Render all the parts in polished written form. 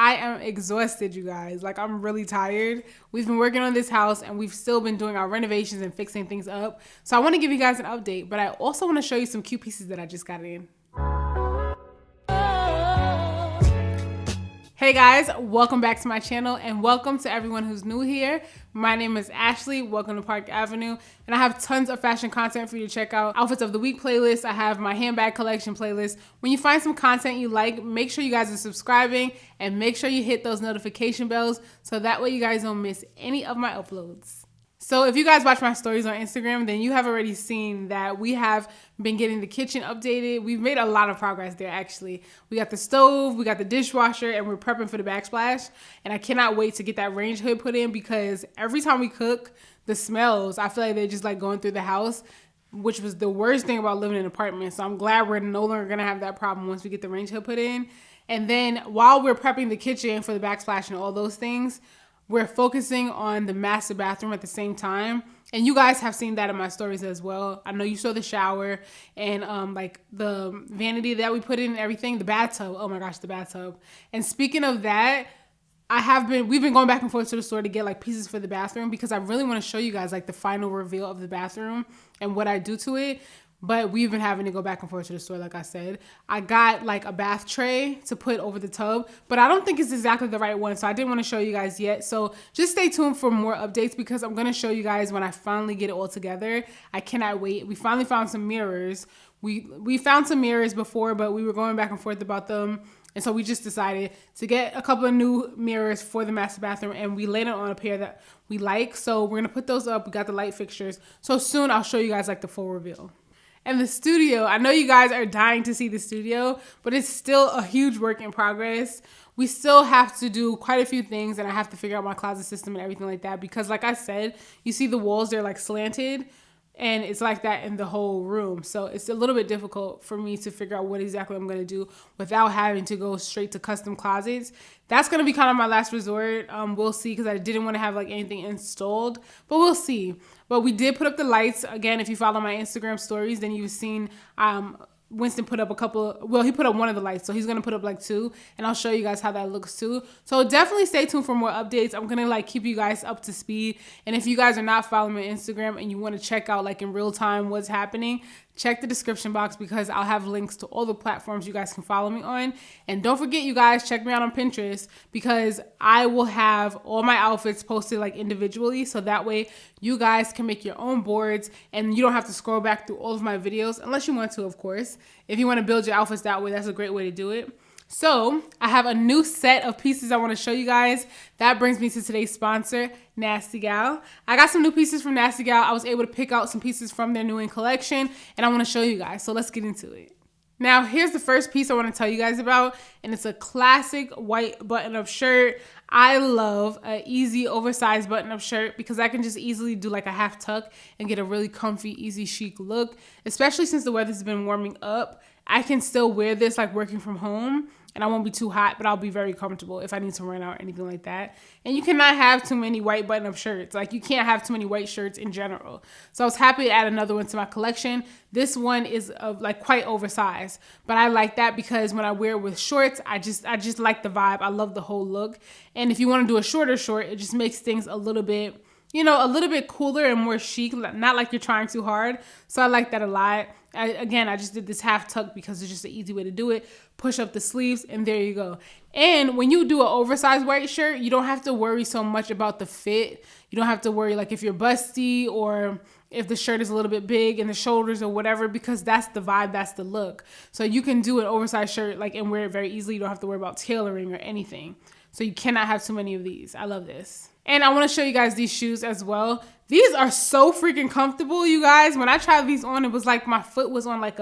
I am exhausted, you guys. Like, I'm really tired. We've been working on this house and we've still been doing our renovations and fixing things up. So I want to give you guys an update, but I also want to show you some cute pieces that I just got in. Hey guys, welcome back to my channel and welcome to everyone who's new here. My name is Ashley, welcome to Park Avenue, and I have tons of fashion content for you to check out. Outfits of the week playlist, I have my handbag collection playlist. When you find some content you like, make sure you guys are subscribing and make sure you hit those notification bells so that way you guys don't miss any of my uploads. So if you guys watch my stories on Instagram, then you have already seen that we have been getting the kitchen updated. We've made a lot of progress there, actually. We got the stove, we got the dishwasher, and we're prepping for the backsplash. And I cannot wait to get that range hood put in because every time we cook, the smells, I feel like they're just like going through the house, which was the worst thing about living in an apartment. So I'm glad we're no longer gonna have that problem once we get the range hood put in. And then while we're prepping the kitchen for the backsplash and all those things, we're focusing on the master bathroom at the same time. And you guys have seen that in my stories as well. I know you saw the shower and like the vanity that we put in and everything, the bathtub. Oh my gosh, the bathtub. And speaking of that, we've been going back and forth to the store to get like pieces for the bathroom because I really want to show you guys like the final reveal of the bathroom and what I do to it. But we've been having to go back and forth to the store, like I said. I got like a bath tray to put over the tub, but I don't think it's exactly the right one. So I didn't want to show you guys yet. So just stay tuned for more updates because I'm going to show you guys when I finally get it all together. I cannot wait. We finally found some mirrors. We found some mirrors before, but we were going back and forth about them. And so we just decided to get a couple of new mirrors for the master bathroom and we landed on a pair that we like. So we're going to put those up. We got the light fixtures. So soon I'll show you guys like the full reveal. And the studio, I know you guys are dying to see the studio, but it's still a huge work in progress. We still have to do quite a few things and I have to figure out my closet system and everything like that because like I said, you see the walls, they're like slanted and it's like that in the whole room. So it's a little bit difficult for me to figure out what exactly I'm going to do without having to go straight to custom closets. That's going to be kind of my last resort. We'll see because I didn't want to have like anything installed, but we'll see. But we did put up the lights. Again, if you follow my Instagram stories, then you've seen Winston put up he put up one of the lights. So he's going to put up like two and I'll show you guys how that looks too. So definitely stay tuned for more updates. I'm going to like keep you guys up to speed. And if you guys are not following my Instagram and you want to check out like in real time what's happening, check the description box because I'll have links to all the platforms you guys can follow me on. And don't forget, you guys, check me out on Pinterest because I will have all my outfits posted like individually. So that way you guys can make your own boards and you don't have to scroll back through all of my videos unless you want to, of course. If you want to build your outfits that way, that's a great way to do it. So I have a new set of pieces I want to show you guys. That brings me to today's sponsor, Nasty Gal. I got some new pieces from Nasty Gal. I was able to pick out some pieces from their new in collection and I want to show you guys. So let's get into it. Now, here's the first piece I want to tell you guys about, and it's a classic white button-up shirt. I love an easy oversized button-up shirt because I can just easily do like a half tuck and get a really comfy, easy, chic look, especially since the weather's been warming up. I can still wear this like working from home and I won't be too hot, but I'll be very comfortable if I need to run out or anything like that. And you cannot have too many white button-up shirts. Like you can't have too many white shirts in general. So I was happy to add another one to my collection. This one is like quite oversized, but I like that because when I wear it with shorts, I just like the vibe. I love the whole look. And if you want to do a shorter short, it just makes things a little bit, you know, a little bit cooler and more chic, not like you're trying too hard. So I like that a lot. I just did this half tuck because it's just an easy way to do it. Push up the sleeves and there you go. And when you do an oversized white shirt, you don't have to worry so much about the fit. You don't have to worry like if you're busty or if the shirt is a little bit big in the shoulders or whatever, because that's the vibe, that's the look. So you can do an oversized shirt like and wear it very easily. You don't have to worry about tailoring or anything. So you cannot have too many of these. I love this. And I want to show you guys these shoes as well. These are so freaking comfortable, you guys. When I tried these on, it was like my foot was on like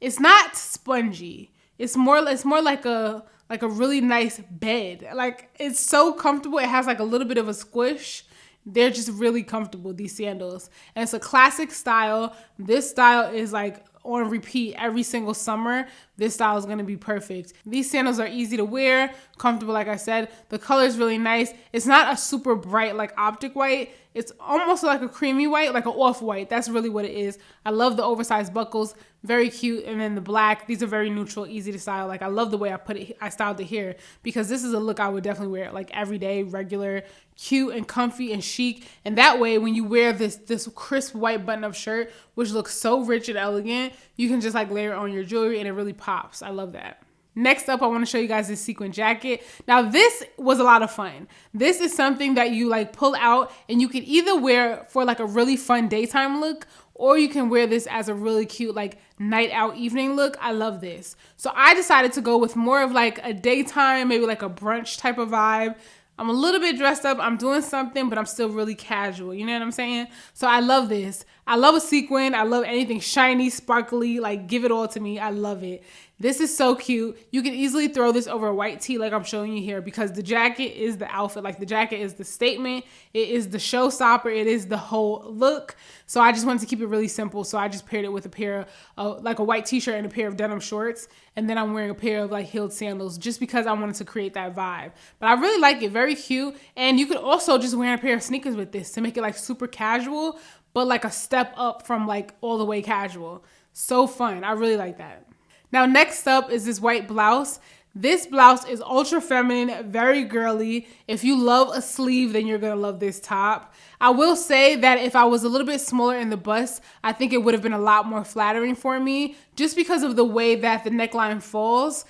it's not spongy. It's more like a really nice bed. Like it's so comfortable. It has like a little bit of a squish. They're just really comfortable, these sandals. And it's a classic style. This style is like on repeat every single summer. This style is going to be perfect. These sandals are easy to wear, comfortable like I said. The color is really nice. It's not a super bright like optic white. It's almost like a creamy white, like an off-white. That's really what it is. I love the oversized buckles, very cute. And then the black, these are very neutral, easy to style. Like I love the way I styled it here, because this is a look I would definitely wear like every day, regular, cute and comfy and chic. And that way, when you wear this crisp white button-up shirt, which looks so rich and elegant, you can just like layer it on your jewelry and it really pops. I love that. Next up, I want to show you guys this sequin jacket. Now, this was a lot of fun. This is something that you like pull out and you can either wear for like a really fun daytime look, or you can wear this as a really cute like night out evening look. I love this. So I decided to go with more of like a daytime, maybe like a brunch type of vibe. I'm a little bit dressed up, I'm doing something, but I'm still really casual. You know what I'm saying? So I love this. I love a sequin. I love anything shiny, sparkly, like give it all to me. I love it. This is so cute. You can easily throw this over a white tee like I'm showing you here, because the jacket is the outfit. Like the jacket is the statement. It is the showstopper. It is the whole look. So I just wanted to keep it really simple. So I just paired it with a pair of like a white t-shirt and a pair of denim shorts. And then I'm wearing a pair of like heeled sandals just because I wanted to create that vibe. But I really like it. Very cute. And you could also just wear a pair of sneakers with this to make it like super casual, but like a step up from like all the way casual. So fun. I really like that. Now, next up is this white blouse. This blouse is ultra feminine, very girly. If you love a sleeve, then you're gonna love this top. I will say that if I was a little bit smaller in the bust, I think it would have been a lot more flattering for me, just because of the way that the neckline falls.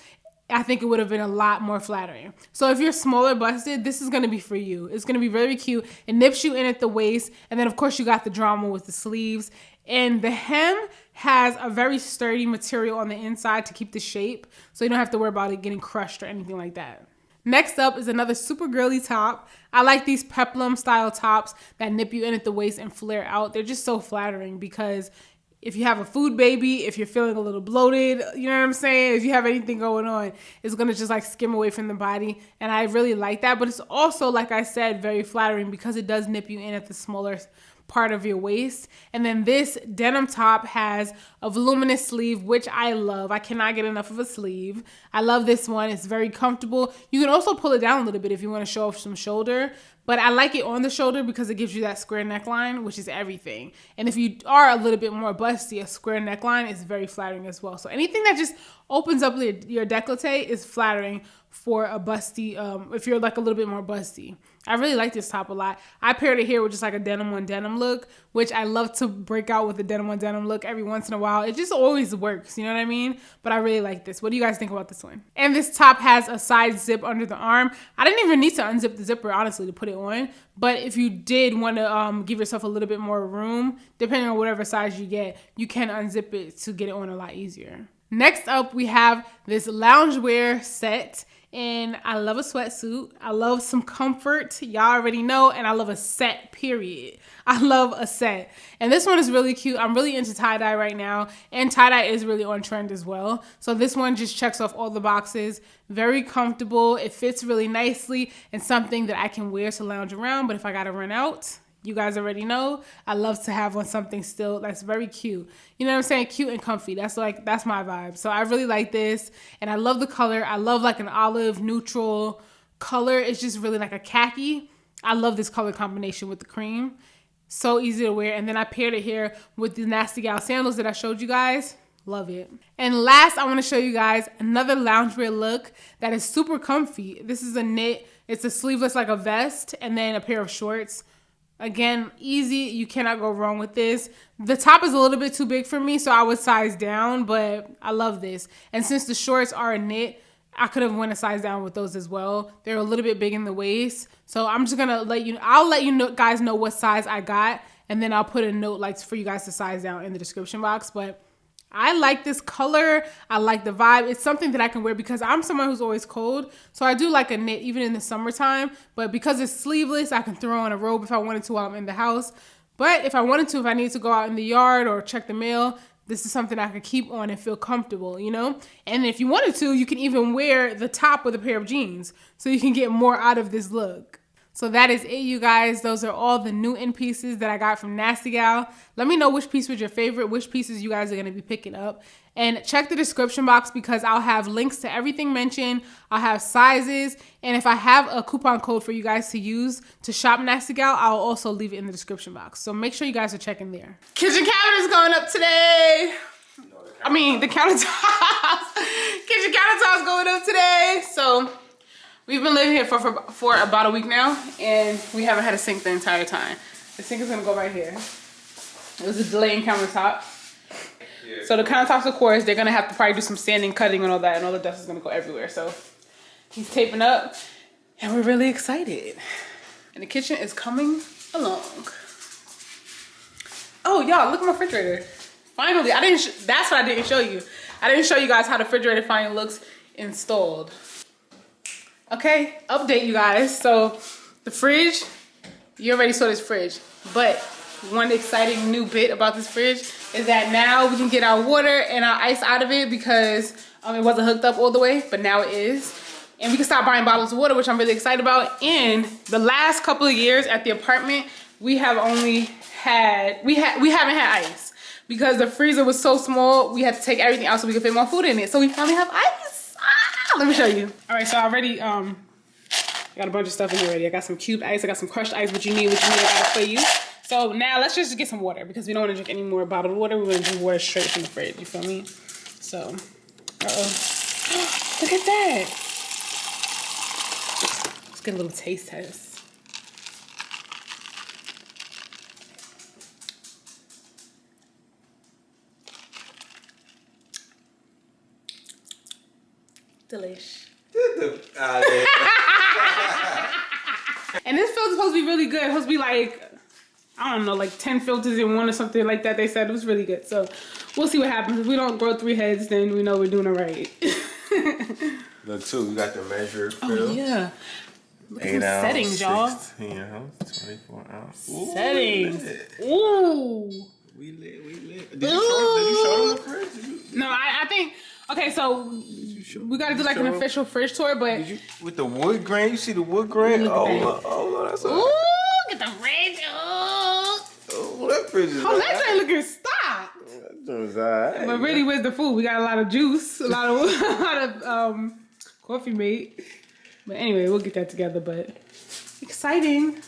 I think it would have been a lot more flattering. So if you're smaller busted, this is gonna be for you. It's gonna be very cute. It nips you in at the waist. And then of course you got the drama with the sleeves. And the hem has a very sturdy material on the inside to keep the shape. So you don't have to worry about it getting crushed or anything like that. Next up is another super girly top. I like these peplum style tops that nip you in at the waist and flare out. They're just so flattering, because if you have a food baby, if you're feeling a little bloated, you know what I'm saying? If you have anything going on, it's gonna just like skim away from the body. And I really like that. But it's also, like I said, very flattering because it does nip you in at the smaller part of your waist. And then this denim top has a voluminous sleeve, which I love. I cannot get enough of a sleeve. I love this one. It's very comfortable. You can also pull it down a little bit if you want to show off some shoulder, but I like it on the shoulder because it gives you that square neckline, which is everything. And if you are a little bit more busty, a square neckline is very flattering as well. So anything that just opens up your décolleté is flattering for a busty, if you're like a little bit more busty. I really like this top a lot. I paired it here with just like a denim on denim look, which I love to break out with a denim on denim look every once in a while. It just always works, you know what I mean? But I really like this. What do you guys think about this one? And this top has a side zip under the arm. I didn't even need to unzip the zipper, honestly, to put it on. But if you did want to give yourself a little bit more room, depending on whatever size you get, you can unzip it to get it on a lot easier. Next up, we have this loungewear set. And I love a sweatsuit. I love some comfort. Y'all already know. And I love a set, period. I love a set. And this one is really cute. I'm really into tie-dye right now. And tie-dye is really on trend as well. So this one just checks off all the boxes. Very comfortable. It fits really nicely. And something that I can wear to lounge around. But if I gotta run out, you guys already know, I love to have on something still that's very cute. You know what I'm saying? Cute and comfy. That's my vibe. So I really like this. And I love the color. I love like an olive neutral color. It's just really like a khaki. I love this color combination with the cream. So easy to wear. And then I paired it here with the Nasty Gal sandals that I showed you guys. Love it. And last, I want to show you guys another loungewear look that is super comfy. This is a knit. It's a sleeveless like a vest and then a pair of shorts. Again, easy. You cannot go wrong with this. The top is a little bit too big for me, so I would size down, but I love this. And since the shorts are a knit, I could have went a size down with those as well. They're a little bit big in the waist. So I'm just going to I'll let you know, guys know what size I got. And then I'll put a note like for you guys to size down in the description box. But I like this color. I like the vibe. It's something that I can wear because I'm someone who's always cold. So I do like a knit even in the summertime. But because it's sleeveless, I can throw on a robe if I wanted to while I'm in the house. But if I wanted to, if I need to go out in the yard or check the mail, this is something I could keep on and feel comfortable, you know? And if you wanted to, you can even wear the top with a pair of jeans so you can get more out of this look. So that is it, you guys. Those are all the new in pieces that I got from Nasty Gal. Let me know which piece was your favorite, which pieces you guys are going to be picking up. And check the description box because I'll have links to everything mentioned. I'll have sizes. And if I have a coupon code for you guys to use to shop Nasty Gal, I'll also leave it in the description box. So make sure you guys are checking there. Kitchen cabinet is going up today. I mean, the countertops. Kitchen countertops going up today. So we've been living here for about a week now, and we haven't had a sink the entire time. The sink is gonna go right here. It was a delay in countertop. Yeah. So the countertops, of course, they're gonna have to probably do some sanding, cutting, and all that, and all the dust is gonna go everywhere. So he's taping up, and we're really excited. And the kitchen is coming along. Oh, y'all, look at my refrigerator. Finally, that's what I didn't show you. I didn't show you guys how the refrigerator finally looks installed. Okay, update you guys. So the fridge, you already saw this fridge, but one exciting new bit about this fridge is that now we can get our water and our ice out of it because it wasn't hooked up all the way, but now it is. And we can stop buying bottles of water, which I'm really excited about. And the last couple of years at the apartment, we haven't had ice because the freezer was so small. We had to take everything out so we could fit more food in it. So we finally have ice. Let me show you. All right, so I already got a bunch of stuff in here already. I got some cubed ice, I got some crushed ice, what you need, I got it for you. So now let's just get some water because we don't want to drink any more bottled water. We're gonna drink water straight from the fridge, you feel me? So, look at that. Let's get a little taste test. Delish. And this filter's supposed to be really good. It's supposed to be like, I don't know, like 10 filters in one or something like that. They said it was really good. So we'll see what happens. If we don't grow 3 heads, then we know we're doing it right. Look too, we got the measure fill. Oh yeah. Look at some settings, y'all. 16 ounce, 24 ounce. Ooh, settings. Ooh. We lit. Did you show them the fridge? No, I think. Okay, so we gotta do like an official fridge tour, but with the wood grain, you see the wood grain? Oh, that's ooh, get the fridge. Oh, that fridge is. Oh, that thing looking stocked. That alright. But really, where's the food? We got a lot of juice, a lot of coffee mate. But anyway, we'll get that together. But exciting.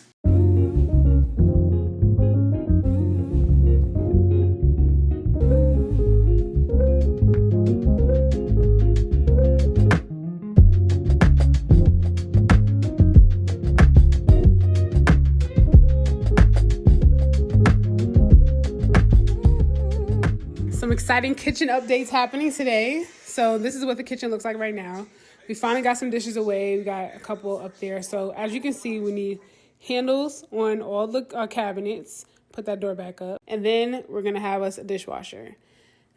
Exciting kitchen updates happening today. So this is what the kitchen looks like right now. We finally got some dishes away. We got a couple up there. So as you can see, we need handles on all the cabinets. Put that door back up. And then we're going to have us a dishwasher.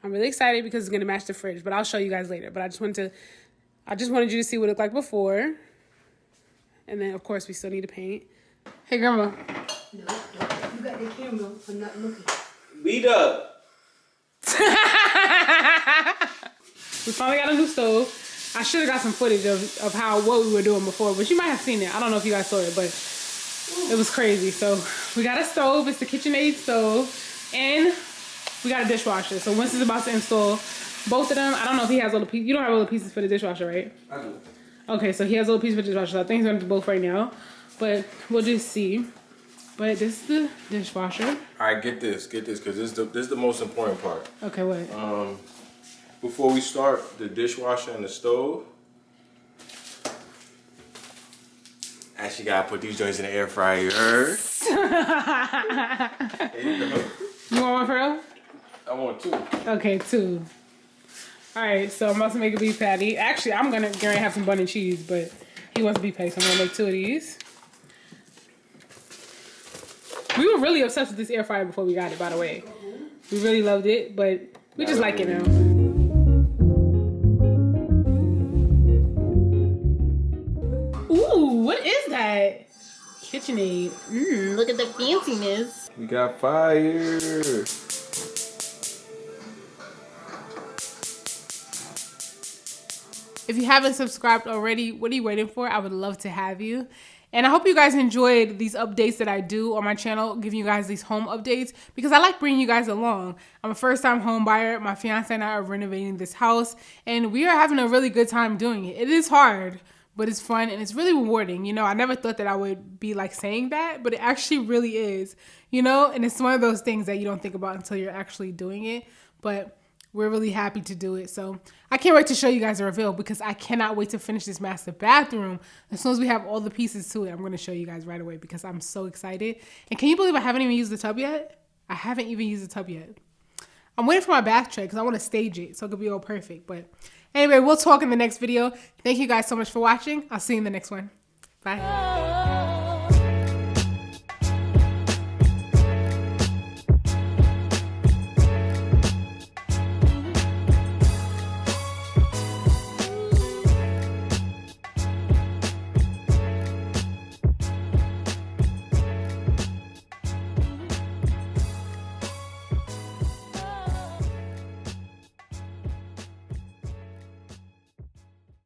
I'm really excited because it's going to match the fridge, but I'll show you guys later. But I just wanted you to see what it looked like before. And then of course we still need to paint. Hey grandma. No, you got the camera for not looking. Beat up. We finally got a new stove. I should have got some footage of what we were doing before, but you might have seen it. I don't know if you guys saw it, but it was crazy. So we got a stove. It's the KitchenAid stove, and we got a dishwasher. So Winston's about to install both of them. I don't know if he has all the pieces. You don't have all the pieces for the dishwasher, right? I do. Okay, so he has all the pieces for the dishwasher. So I think he's gonna do both right now, but we'll just see. But this is the dishwasher. All right, get this, because this is the most important part. Okay, what? Before we start the dishwasher and the stove, actually gotta put these joints in the air fryer. There you go. You want one for real? I want 2. Okay, 2. All right, so I'm about to make a beef patty. Actually, I'm gonna have some bun and cheese, but he wants beef patty, so I'm gonna make 2 of these. We were really obsessed with this air fryer before we got it, by the way. We really loved it, but we just like it now. Ooh, what is that? KitchenAid. Look at the fanciness. We got fire. If you haven't subscribed already, what are you waiting for? I would love to have you. And I hope you guys enjoyed these updates that I do on my channel, giving you guys these home updates because I like bringing you guys along. I'm a first-time home buyer. My fiance and I are renovating this house, and we are having a really good time doing it. It is hard, but it's fun and it's really rewarding. You know, I never thought that I would be like saying that, but it actually really is, you know, and it's one of those things that you don't think about until you're actually doing it. But we're really happy to do it. So I can't wait to show you guys the reveal because I cannot wait to finish this master bathroom. As soon as we have all the pieces to it, I'm going to show you guys right away because I'm so excited. And can you believe I haven't even used the tub yet? I haven't even used the tub yet. I'm waiting for my bath tray because I want to stage it so it could be all perfect. But anyway, we'll talk in the next video. Thank you guys so much for watching. I'll see you in the next one. Bye.